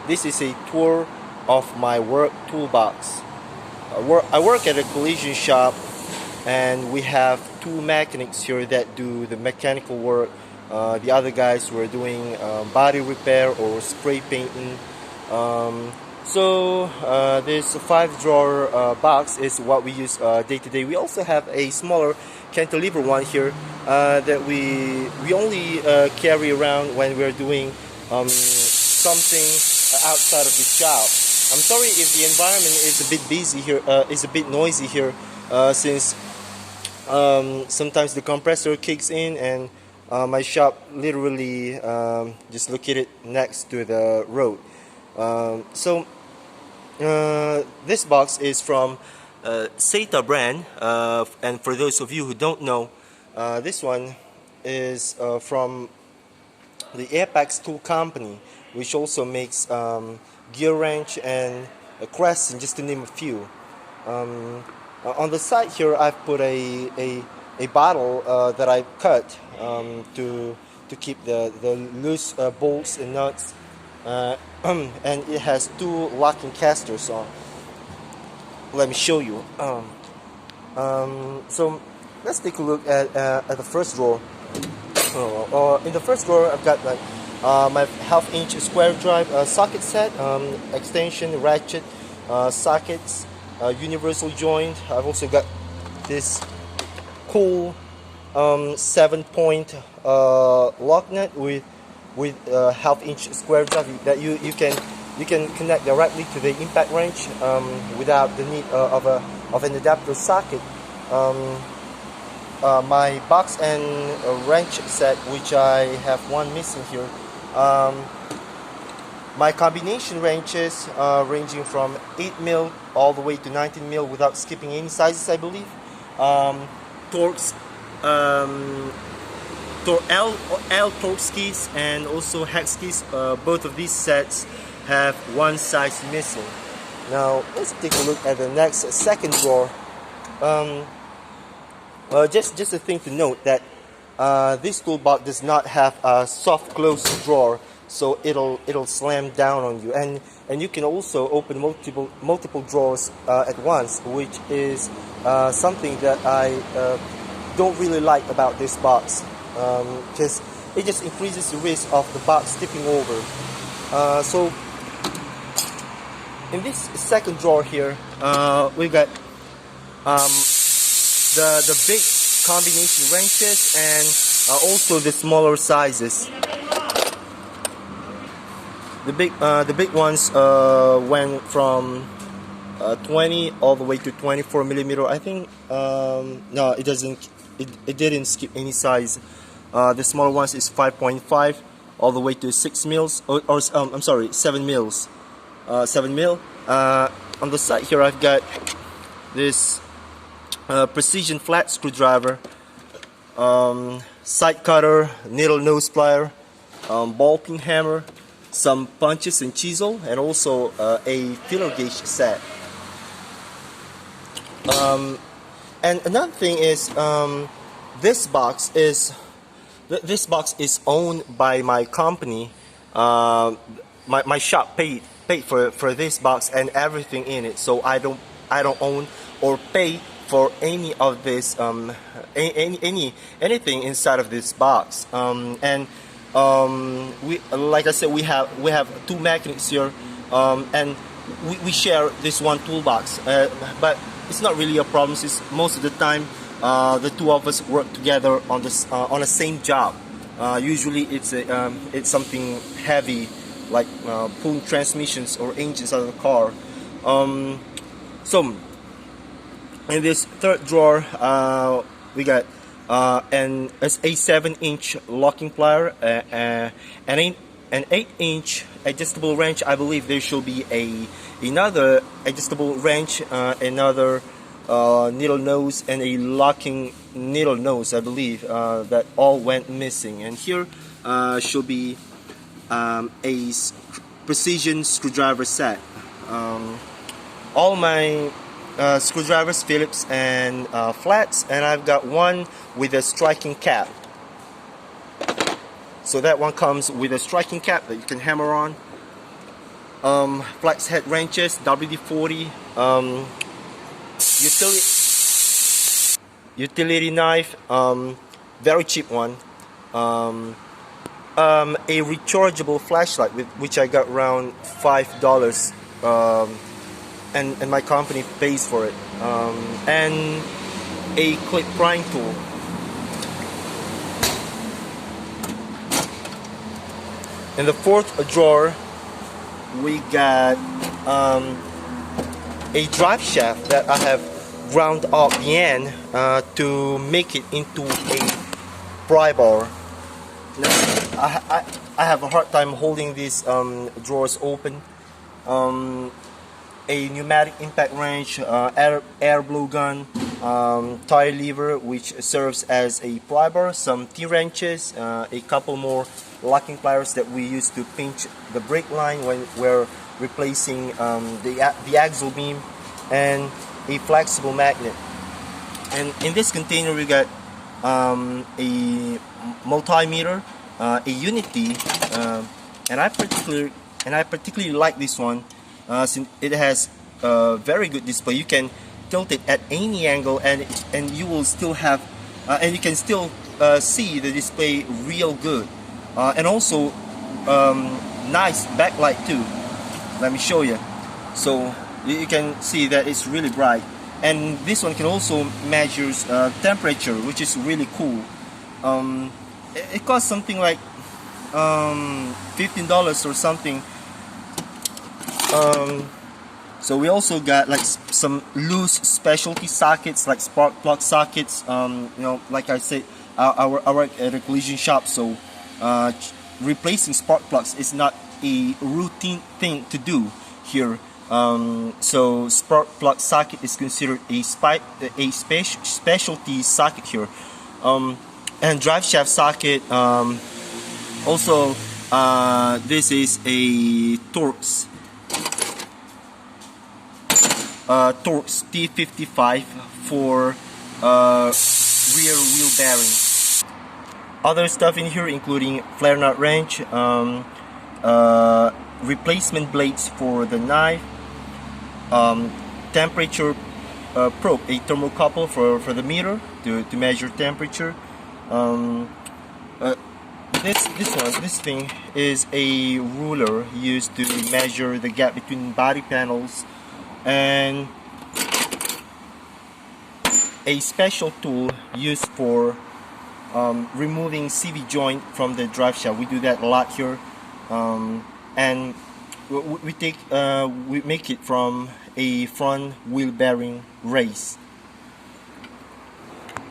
This is a tour of my work toolbox. I work at a collision shop, and we have two mechanics here that do the mechanical work. The other guys were doing body repair or spray painting. This 5-drawer box is what we use day to day. We also have a smaller cantilever one here that we only carry around when we're doing something outside of the shop. I'm sorry if the environment is a bit busy here, is a bit noisy here, since sometimes the compressor kicks in, and my shop literally just located next to the road. This box is from Seta brand, and for those of you who don't know, this one is from the Apex Tool Company, which also makes gear wrench and a crescent, just to name a few. On the side here, I've put a bottle that I cut to keep the loose bolts and nuts, and it has two locking casters on. Let me show you. So let's take a look at the first drawer. In the first drawer, I've got like my half-inch square drive socket set, extension, ratchet, sockets, universal joint. I've also got this cool 7-point lock nut with half-inch square drive that you can connect directly to the impact wrench without the need of an adapter socket. My box and wrench set, which I have one missing here. My combination wrenches ranging from 8mm all the way to 19mm without skipping any sizes, I believe. Torx, L torque skis and also hex skis. Both of these sets have one size missing. Now let's take a look at the next second drawer. Just a thing to note that this toolbox does not have a soft close drawer, so it'll slam down on you, and you can also open multiple drawers at once, which is something that I don't really like about this box, because it just increases the risk of the box tipping over. So in this second drawer here, we've got the big combination wrenches and also the smaller sizes. The big ones went from 20 all the way to 24mm. I think no, it doesn't. It didn't skip any size. The smaller ones is 5.5 all the way to 6 mils, or I'm sorry, 7 mils. 7 mil. On the side here, I've got this precision flat screwdriver, side cutter, needle nose plier, ball peen hammer, some punches and chisel, and also a filler gauge set. And another thing is, this box is owned by my company. My shop paid for this box and everything in it, so I don't own or pay for any of this anything inside of this box. We, like I said, we have two mechanics here, and we share this one toolbox, but it's not really a problem, since most of the time the two of us work together on this on the same job. Usually it's something heavy, like pulling transmissions or engines out of the car. So in this third drawer, we got a 7-inch locking plier, an 8-inch adjustable wrench. I believe there should be another adjustable wrench, another needle nose, and a locking needle nose, I believe, that all went missing. And here should be a precision screwdriver set. All my screwdrivers, Phillips and flats, and I've got one with a striking cap. So that one comes with a striking cap that you can hammer on. flex head wrenches, WD-40, utility knife, very cheap one, a rechargeable flashlight which I got around $5, and my company pays for it, and a clip prying tool. In the fourth drawer, we got a drive shaft that I have ground up the end to make it into a pry bar. Now, I have a hard time holding these drawers open. A pneumatic impact wrench, air blow gun, tire lever which serves as a pry bar, some T-wrenches, a couple more locking pliers that we use to pinch the brake line when we're replacing the axle beam, and a flexible magnet. And in this container we got a multimeter, a Unity, and I particularly like this one since it has a very good display. You can tilt it at any angle, and you will still have and you can still see the display real good, and also nice backlight too. Let me show you. So you can see that it's really bright, and this one can also measures temperature, which is really cool. It costs something like $15 or something. So we also got like some loose specialty sockets, like spark plug sockets. You know, like I said, I work at a collision shop, so replacing spark plugs is not a routine thing to do here. So spark plug socket is considered a specialty socket here. And drive shaft socket. Also, this is a Torx T55 for rear wheel bearing. Other stuff in here including flare nut wrench, replacement blades for the knife, temperature probe, a thermocouple for the meter to measure temperature. This thing is a ruler used to measure the gap between body panels, and a special tool used for removing CV joint from the drive shaft. We do that a lot here, and we make it from a front wheel bearing race.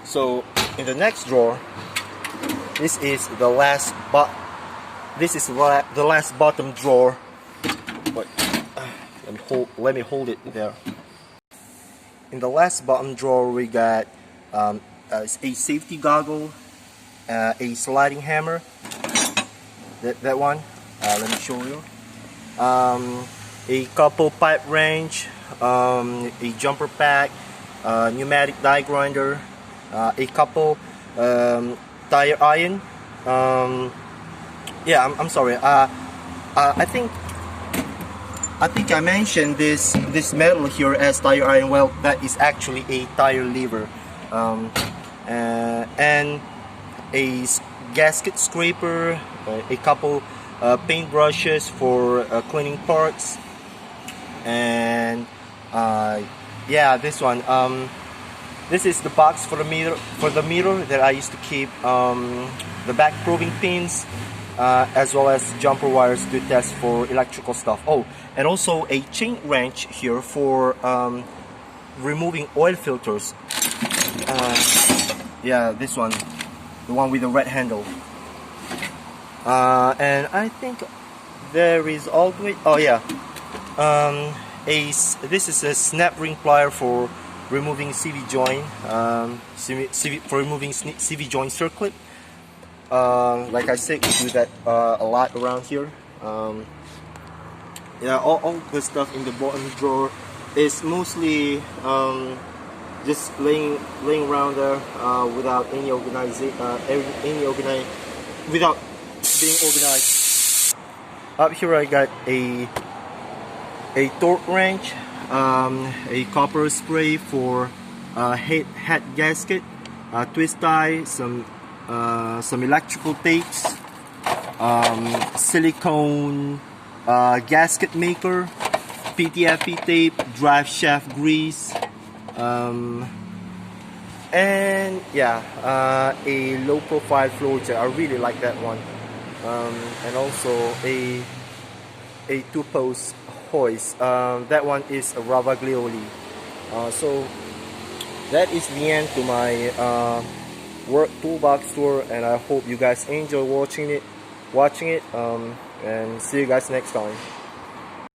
So in the next drawer, this is the last bottom drawer. Wait, let me hold it there. In the last bottom drawer, we got a safety goggle, a sliding hammer. That one. Let me show you. A couple pipe wrench, a jumper pack, pneumatic die grinder, a couple tire iron. Yeah, I'm sorry. I think I mentioned this metal here as tire iron. Well, that is actually a tire lever, and a gasket scraper, a couple paint brushes for cleaning parts, and yeah, this one. This is the box for the meter that I used to keep the back probing pins, as well as jumper wires to test for electrical stuff. Oh, and also a chain wrench here for removing oil filters. Yeah, this one, the one with the red handle. And I think there is all the way. Oh yeah, this is a snap ring plier for removing CV joint, for removing CV joint circlip. Like I said, we do that a lot around here. Yeah, all the stuff in the bottom drawer is mostly just laying around there without any without being organized. Up here I got a a torque wrench, a copper spray for head gasket, twist tie, some electrical tapes, silicone gasket maker, PTFE tape, drive shaft grease, and yeah, a low profile floor jack. I really like that one, and also a 2-post hoist. That one is a Ravaglioli. So that is the end to my work toolbox tour, and I hope you guys enjoy watching it, and see you guys next time.